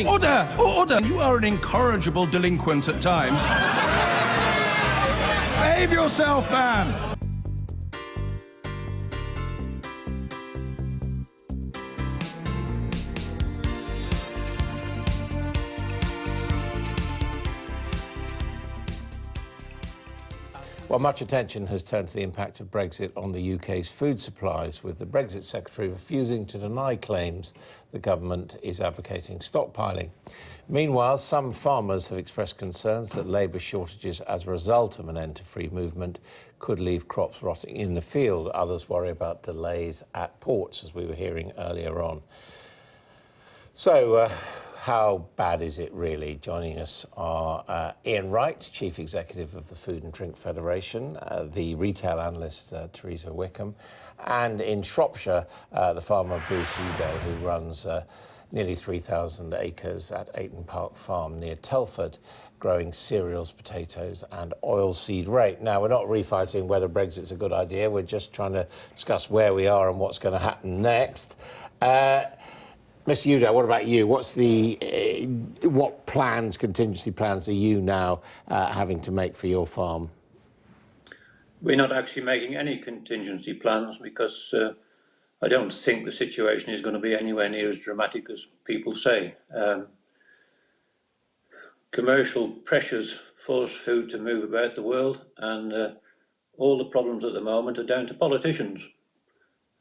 Order! Order! You are an incorrigible delinquent at times. Behave yourself, man! Well, much attention has turned to the impact of Brexit on the UK's food supplies, with the Brexit Secretary refusing to deny claims the government is advocating stockpiling. Meanwhile, some farmers have expressed concerns that labour shortages as a result of an end to free movement could leave crops rotting in the field. Others worry about delays at ports, as we were hearing earlier on. So, how bad is it really? Joining us are Ian Wright, Chief Executive of the Food and Drink Federation, the retail analyst Teresa Wickham, and in Shropshire, the farmer Bruce Udell, who runs nearly 3,000 acres at Ayton Park Farm near Telford, growing cereals, potatoes and oilseed rape. Now, we're not refighting whether Brexit's a good idea, we're just trying to discuss where we are and what's going to happen next. Mr. Udell, what about you? What's what plans, contingency plans, are you now having to make for your farm? We're not actually making any contingency plans because I don't think the situation is going to be anywhere near as dramatic as people say. Commercial pressures force food to move about the world, and all the problems at the moment are down to politicians.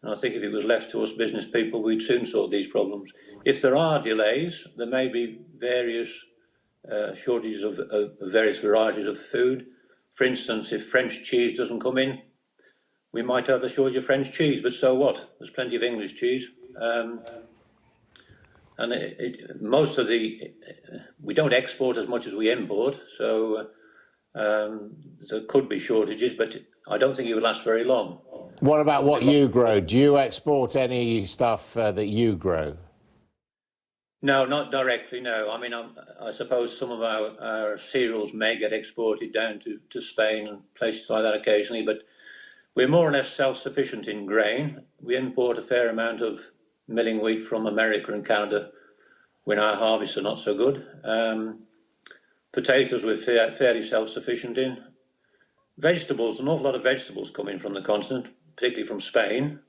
And I think if it was left to us business people, we'd soon sort these problems. If there are delays, there may be various shortages of various varieties of food. For instance, if French cheese doesn't come in, we might have a shortage of French cheese, but so what? There's plenty of English cheese. And we don't export as much as we import, so there could be shortages, but I don't think it would last very long. What about what you grow? Do you export any stuff that you grow? No, not directly, no. I mean, I suppose some of our cereals may get exported down to Spain and places like that occasionally, but we're more or less self-sufficient in grain. We import a fair amount of milling wheat from America and Canada when our harvests are not so good. Potatoes we're fairly self-sufficient in. Vegetables, an awful lot of vegetables come in from the continent, particularly from Spain.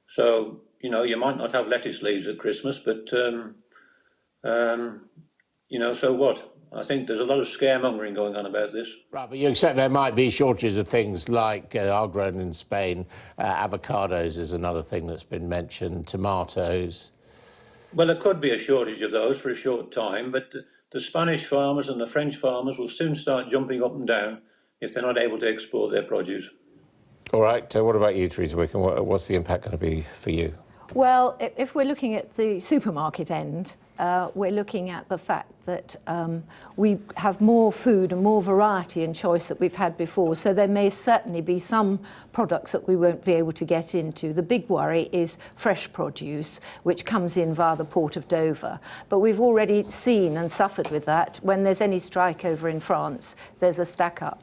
So, you know, you might not have lettuce leaves at Christmas, but, you know, so what? I think there's a lot of scaremongering going on about this. Right, but you accept there might be shortages of things like are grown in Spain. Avocados is another thing that's been mentioned, tomatoes. Well, there could be a shortage of those for a short time, but the Spanish farmers and the French farmers will soon start jumping up and down if they're not able to export their produce. All right, what about you, Teresa Wickham? What's the impact going to be for you? Well, if we're looking at the supermarket end, we're looking at the fact that we have more food and more variety and choice that we've had before. So there may certainly be some products that we won't be able to get into. The big worry is fresh produce, which comes in via the port of Dover. But we've already seen and suffered with that. When there's any strike over in France, there's a stack up.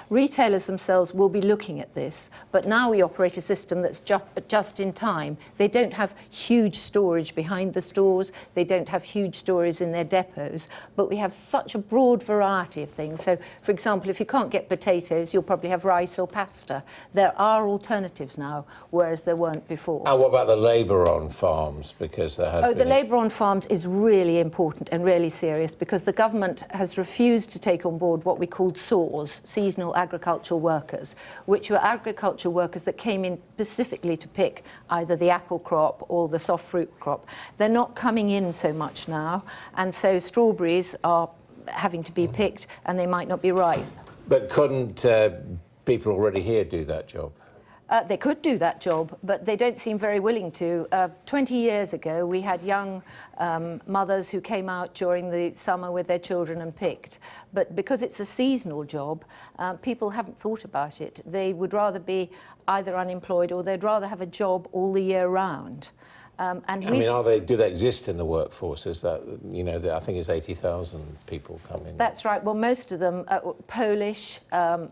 Retailers themselves will be looking at this, but now we operate a system that's just in time. They don't have huge storage behind the stores, they don't have huge storage in their depots, but we have such a broad variety of things. So, for example, if you can't get potatoes, you'll probably have rice or pasta. There are alternatives now, whereas there weren't before. And what about the labour on farms? Because there has the labour on farms is really important and really serious, because the government has refused to take on board what we called SAWs, seasonal agricultural workers, which were agricultural workers that came in specifically to pick either the apple crop or the soft fruit crop. They're not coming in so much now, and so strawberries are having to be picked and they might not be ripe. But couldn't people already here do that job? They could do that job, but they don't seem very willing to. 20 years ago, we had young mothers who came out during the summer with their children and picked. But because it's a seasonal job, people haven't thought about it. They would rather be either unemployed or they'd rather have a job all the year round. And I mean, do they exist in the workforce? Is that, you know, I think it's 80,000 people come in. That's right. Well, most of them, Polish, from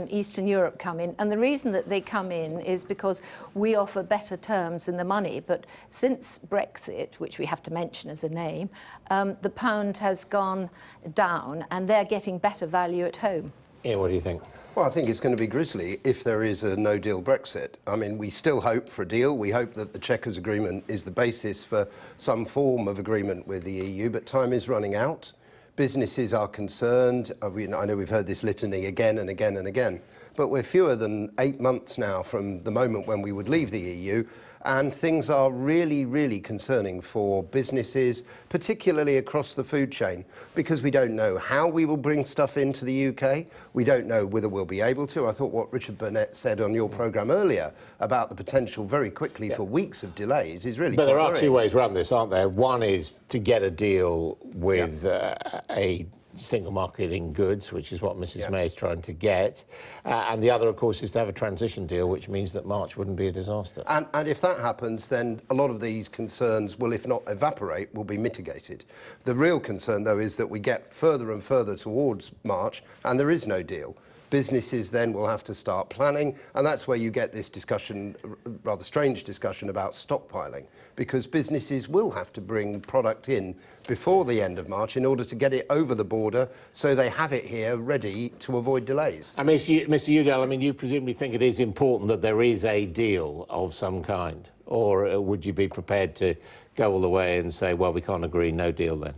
Eastern Europe come in. And the reason that they come in is because we offer better terms in the money. But since Brexit, which we have to mention as a name, the pound has gone down and they're getting better value at home. Ian, what do you think? Well, I think it's going to be grisly if there is a no-deal Brexit. I mean, we still hope for a deal. We hope that the Chequers Agreement is the basis for some form of agreement with the EU, but time is running out. Businesses are concerned. I know we've heard this litany again and again and again, but we're fewer than 8 months now from the moment when we would leave the EU, and things are really, really concerning for businesses, particularly across the food chain, because we don't know how we will bring stuff into the UK. We don't know whether we'll be able to. I thought what Richard Burnett said on your programme earlier about the potential very quickly for weeks of delays is really But there are worrying. two ways around this, aren't there? One is to get a deal with a single market in goods, which is what Mrs May is trying to get. And the other, of course, is to have a transition deal, which means that March wouldn't be a disaster. And if that happens, then a lot of these concerns will, if not evaporate, will be mitigated. The real concern, though, is that we get further and further towards March and there is no deal. Businesses then will have to start planning, and that's where you get this discussion, rather strange discussion about stockpiling, because businesses will have to bring product in before the end of March in order to get it over the border so they have it here ready to avoid delays. I mean, Mr Udall, I mean, you presumably think it is important that there is a deal of some kind, or would you be prepared to go all the way and say, well, we can't agree, no deal then?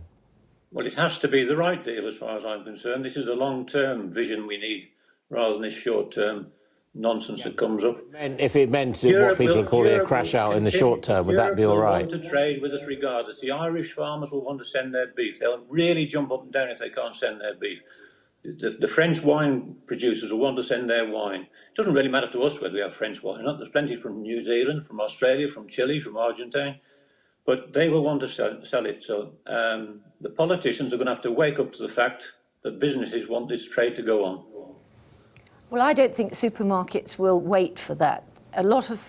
Well, it has to be the right deal as far as I'm concerned. This is a long-term vision we need, rather than this short-term nonsense that comes up. And if it meant what people are calling a crash out in the short term, would that be all right? Europe will want to trade with us regardless. The Irish farmers will want to send their beef. They'll really jump up and down if they can't send their beef. The French wine producers will want to send their wine. It doesn't really matter to us whether we have French wine or not. There's plenty from New Zealand, from Australia, from Chile, from Argentina. But they will want to sell it. So the politicians are going to have to wake up to the fact that businesses want this trade to go on. Well, I don't think supermarkets will wait for that. A lot of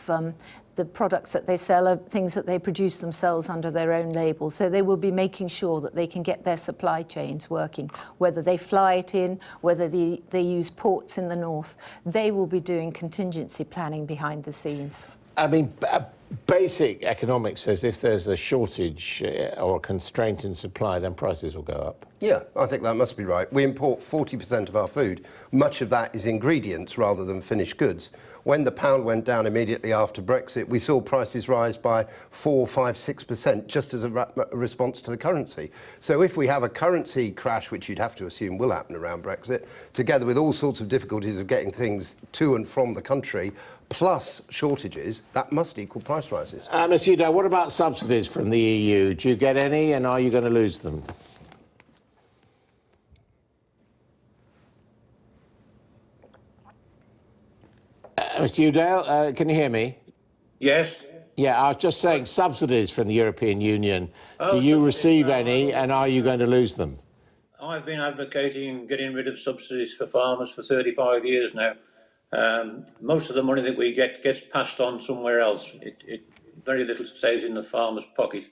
the products that they sell are things that they produce themselves under their own label, so they will be making sure that they can get their supply chains working, whether they fly it in, whether they use ports in the north. They will be doing contingency planning behind the scenes. I mean, basic economics says if there's a shortage or a constraint in supply, then prices will go up. Yeah, I think that must be right. We import 40% of our food. Much of that is ingredients rather than finished goods. When the pound went down immediately after Brexit, we saw prices rise by 4, 5, 6% just as a response to the currency. So if we have a currency crash, which you'd have to assume will happen around Brexit, together with all sorts of difficulties of getting things to and from the country, plus shortages, that must equal price rises. Ms Udall, what about subsidies from the EU? Do you get any, and are you going to lose them? Mr Udall, can you hear me? Yes. Yeah, I was just saying subsidies from the European Union. Do you receive any, and are you going to lose them? I've been advocating getting rid of subsidies for farmers for 35 years now. Most of the money that we get gets passed on somewhere else. Very little stays in the farmer's pocket.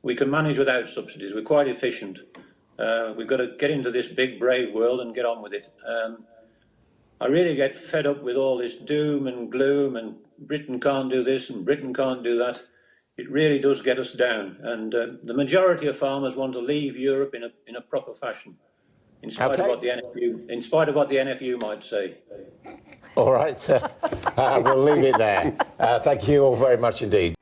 We can manage without subsidies. We're quite efficient. We've got to get into this big, brave world and get on with it. I really get fed up with all this doom and gloom and Britain can't do this and Britain can't do that. It really does get us down. And the majority of farmers want to leave Europe in a proper fashion, in spite of what the NFU might say. All right, we'll leave it there. Thank you all very much indeed.